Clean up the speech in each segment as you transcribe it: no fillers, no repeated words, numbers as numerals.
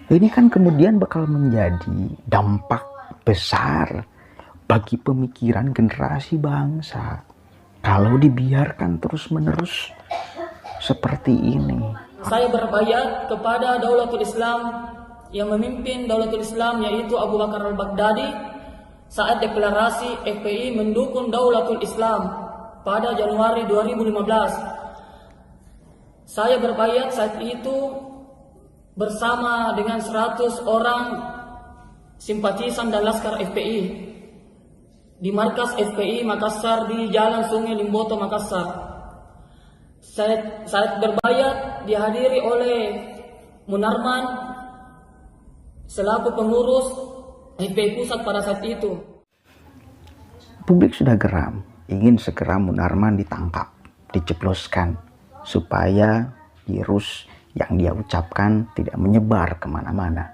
Ini kan kemudian bakal menjadi dampak besar bagi pemikiran generasi bangsa kalau dibiarkan terus-menerus seperti ini. Saya berbaiat kepada Daulatul Islam yang memimpin Daulatul Islam yaitu Abu Bakar al-Baghdadi saat deklarasi FPI mendukung Daulatul Islam pada Januari 2015. Saya berbaiat saat itu bersama dengan 100 orang simpatisan dan laskar FPI di markas FPI Makassar di Jalan Sungai Limboto, Makassar. Saya berbaiat dihadiri oleh Munarman selaku pengurus FPI Pusat pada saat itu. Publik sudah geram, ingin segera Munarman ditangkap, dijebloskan, supaya virus yang dia ucapkan tidak menyebar kemana-mana.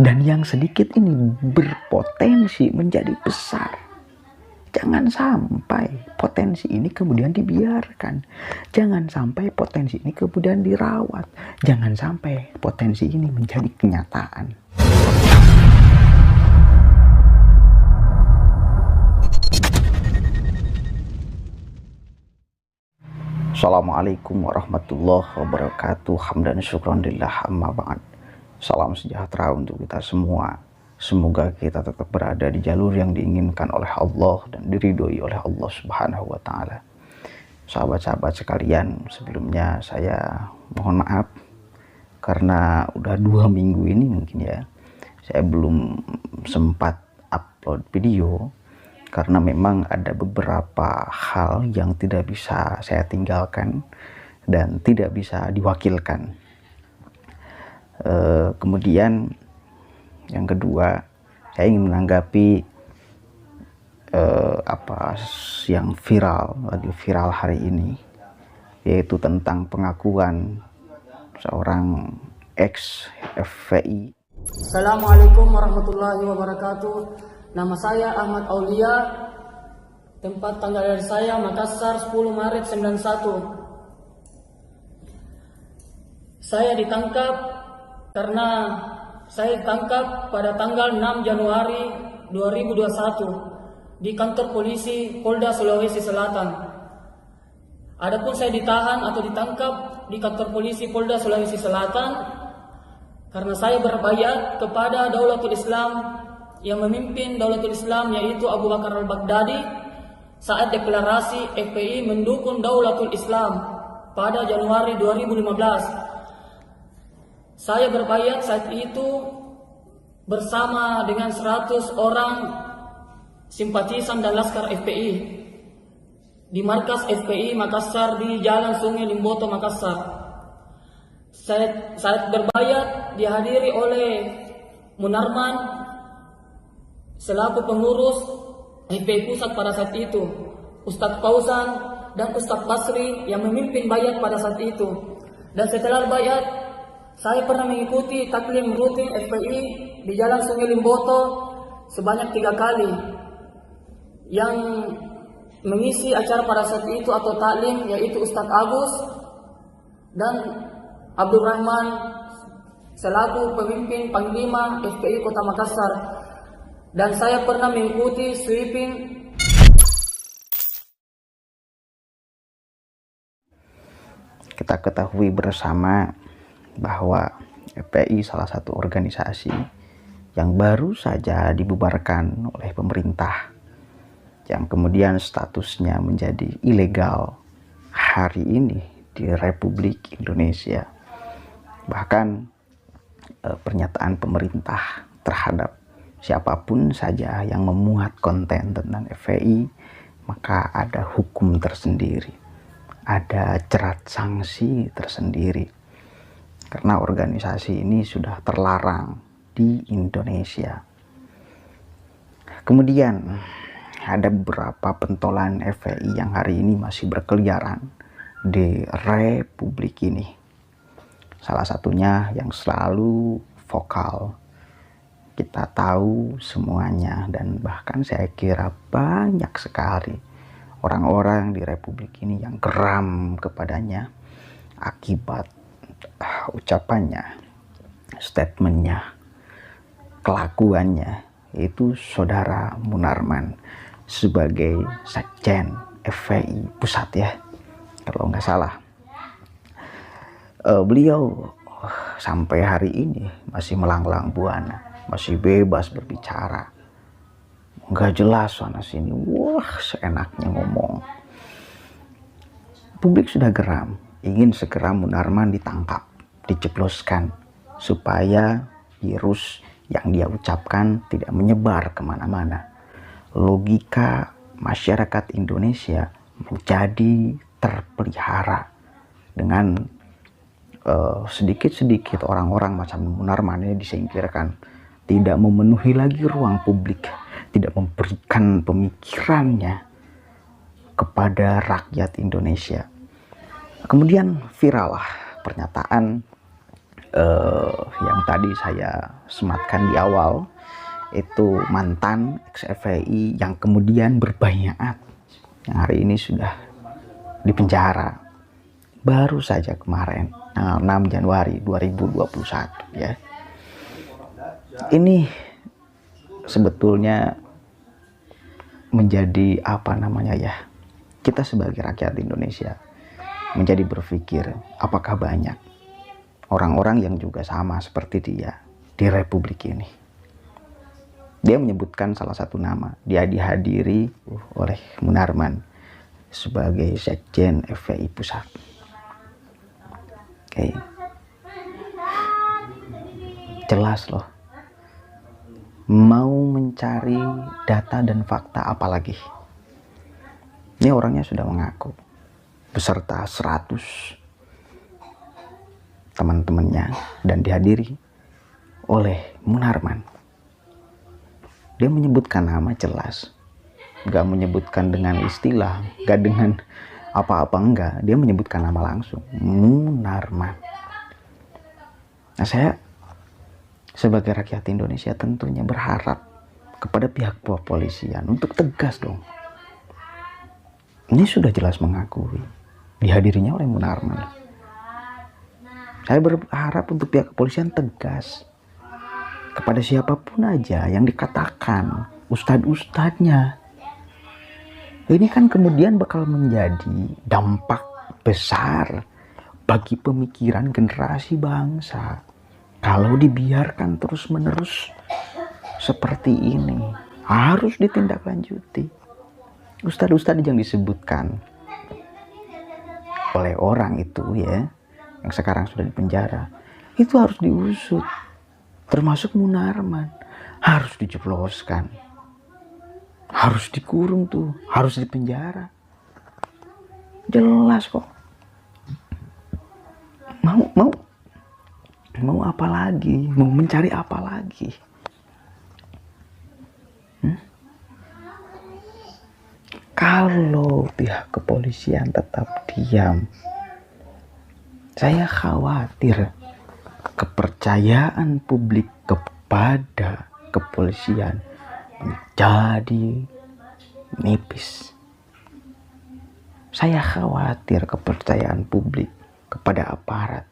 Dan yang sedikit ini berpotensi menjadi besar. Jangan sampai potensi ini kemudian dibiarkan. Jangan sampai potensi ini kemudian dirawat. Jangan sampai potensi ini menjadi kenyataan. Assalamualaikum warahmatullahi wabarakatuh. Hamdan syukran lillah amma ba'd. Salam sejahtera untuk kita semua. Semoga kita tetap berada di jalur yang diinginkan oleh Allah dan diridhoi oleh Allah Subhanahu wa taala. Sahabat-sahabat sekalian, sebelumnya saya mohon maaf karena udah 2 minggu ini mungkin ya saya belum sempat upload video karena memang ada beberapa hal yang tidak bisa saya tinggalkan dan tidak bisa diwakilkan. Kemudian yang kedua, saya ingin menanggapi apa yang lagi viral hari ini, yaitu tentang pengakuan seorang ex FPI. Assalamualaikum warahmatullahi wabarakatuh. Nama saya Ahmad Aulia. Tempat tanggal lahir saya Makassar 10 Maret 91. Saya ditangkap karena saya ditangkap pada tanggal 6 Januari 2021 di kantor polisi Polda Sulawesi Selatan. Adapun saya ditahan atau ditangkap di kantor polisi Polda Sulawesi Selatan karena saya berbaiat kepada Daulatul Islam yang memimpin Daulatul Islam yaitu Abu Bakar al-Baghdadi saat deklarasi FPI mendukung Daulatul Islam pada Januari 2015. Saya berbaiat saat itu bersama dengan 100 orang simpatisan dan laskar FPI di markas FPI Makassar di Jalan Sungai Limboto, Makassar. Saya berbaiat dihadiri oleh Munarman selaku pengurus FPI Pusat pada saat itu, Ustadz Fauzan dan Ustadz Basri yang memimpin baiat pada saat itu. Dan setelah baiat, saya pernah mengikuti taklim rutin FPI di Jalan Sungai Limboto sebanyak 3 kali. Yang mengisi acara pada saat itu atau taklim yaitu Ustadz Agus dan Abdul Rahman selaku pemimpin Panglima FPI Kota Makassar. Dan saya pernah mengikuti sweeping. Kita ketahui bersama bahwa FPI salah satu organisasi yang baru saja dibubarkan oleh pemerintah, yang kemudian statusnya menjadi ilegal hari ini di Republik Indonesia. Bahkan pernyataan pemerintah terhadap siapapun saja yang memuat konten tentang FPI, maka ada hukum tersendiri, ada jerat sanksi tersendiri. Karena organisasi ini sudah terlarang di Indonesia. Kemudian ada beberapa pentolan FPI yang hari ini masih berkeliaran di Republik ini. Salah satunya yang selalu vokal. Kita tahu semuanya dan bahkan saya kira banyak sekali orang-orang di Republik ini yang geram kepadanya akibat ucapannya statementnya, kelakuannya, itu Saudara Munarman sebagai Sekjen FPI Pusat ya, kalau nggak salah. Beliau sampai hari ini masih melanglang buana, masih bebas berbicara, nggak jelas sana sini, wah seenaknya ngomong. Publik sudah geram, ingin segera Munarman ditangkap, dijebloskan, supaya virus yang dia ucapkan tidak menyebar kemana-mana. Logika masyarakat Indonesia menjadi terpelihara dengan sedikit-sedikit orang-orang macam Munarman ini disingkirkan, tidak memenuhi lagi ruang publik, tidak memberikan pemikirannya kepada rakyat Indonesia. Kemudian viral lah pernyataan yang tadi saya sematkan di awal, itu mantan ex-FPI yang kemudian berbaiat, yang hari ini sudah dipenjara baru saja kemarin tanggal 6 Januari 2021 ya. Ini sebetulnya menjadi apa namanya ya, kita sebagai rakyat Indonesia menjadi berpikir, apakah banyak orang-orang yang juga sama seperti dia di Republik ini. Dia menyebutkan salah satu nama, dia dihadiri oleh Munarman sebagai Sekjen FPI Pusat. Oke. Jelas loh, mau mencari data dan fakta apalagi. Ini orangnya sudah mengaku beserta 100 teman-temannya dan dihadiri oleh Munarman. Dia menyebutkan nama jelas, gak menyebutkan dengan istilah, gak dengan apa-apa, enggak. Dia menyebutkan nama langsung, Munarman. Nah, saya sebagai rakyat Indonesia tentunya berharap kepada pihak kepolisian untuk tegas dong. Ini sudah jelas mengakui dihadirinya oleh Munarman. Saya berharap untuk pihak kepolisian tegas kepada siapapun aja yang dikatakan ustadz-ustadznya. Ini kan kemudian bakal menjadi dampak besar bagi pemikiran generasi bangsa kalau dibiarkan terus-menerus seperti ini. Harus ditindaklanjuti. Ustadz-ustadz yang disebutkan oleh orang itu ya, yang sekarang sudah dipenjara, itu harus diusut. Termasuk Munarman harus dijebloskan, harus dikurung tuh, harus dipenjara. Jelas kok. Mau apa lagi? Mau mencari apa lagi? Kalau pihak kepolisian tetap diam, saya khawatir kepercayaan publik kepada kepolisian menjadi nipis. Saya khawatir kepercayaan publik kepada aparat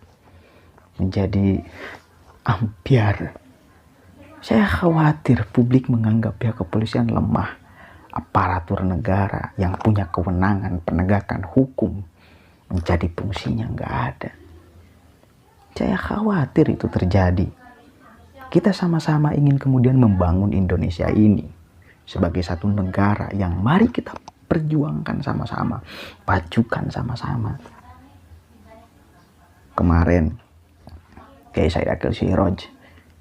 menjadi ambiar. Saya khawatir publik menganggap pihak kepolisian lemah, aparatur negara yang punya kewenangan penegakan hukum menjadi fungsinya nggak ada. Saya khawatir itu terjadi. Kita sama-sama ingin kemudian membangun Indonesia ini sebagai satu negara yang mari kita perjuangkan sama-sama, pajukan sama-sama. Kemarin Kiai Said Akil Siroj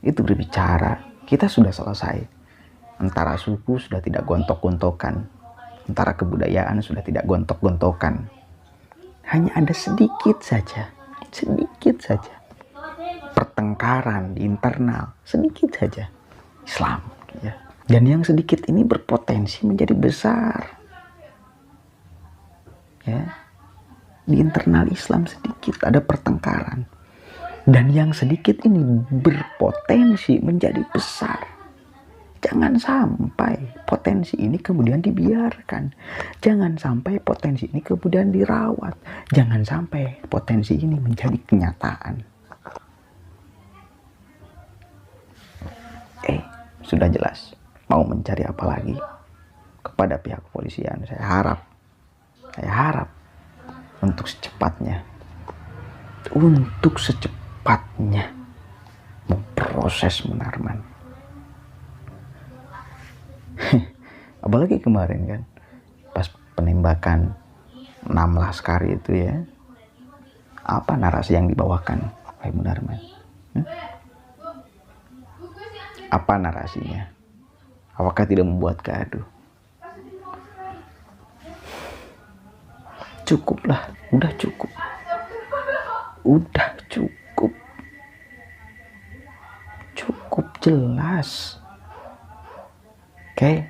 itu berbicara, kita sudah selesai. Antara suku sudah tidak gontok-gontokan, antara kebudayaan sudah tidak gontok-gontokan. Hanya ada sedikit saja pertengkaran di internal, sedikit saja Islam ya. Dan yang sedikit ini berpotensi menjadi besar ya. Di internal Islam sedikit ada pertengkaran, dan yang sedikit ini berpotensi menjadi besar. Jangan sampai potensi ini kemudian dibiarkan. Jangan sampai potensi ini kemudian dirawat. Jangan sampai potensi ini menjadi kenyataan. sudah jelas. Mau mencari apa lagi kepada pihak kepolisian? Saya harap untuk secepatnya memproses Munarman. Apalagi kemarin kan, pas penembakan 6 laskar itu ya, apa narasi yang dibawakan oleh Munarman? Apa narasinya? Apakah tidak membuat gaduh? Cukuplah, udah cukup. Cukup jelas. Oke.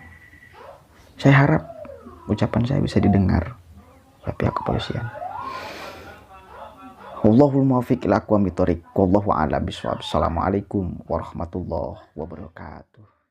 Saya harap ucapan saya bisa didengar oleh pihak kepolisian. Wallahul muwaffiq ila aqwamit thoriq. Wallahu a'lam bishawab. Assalamualaikum warahmatullahi wabarakatuh.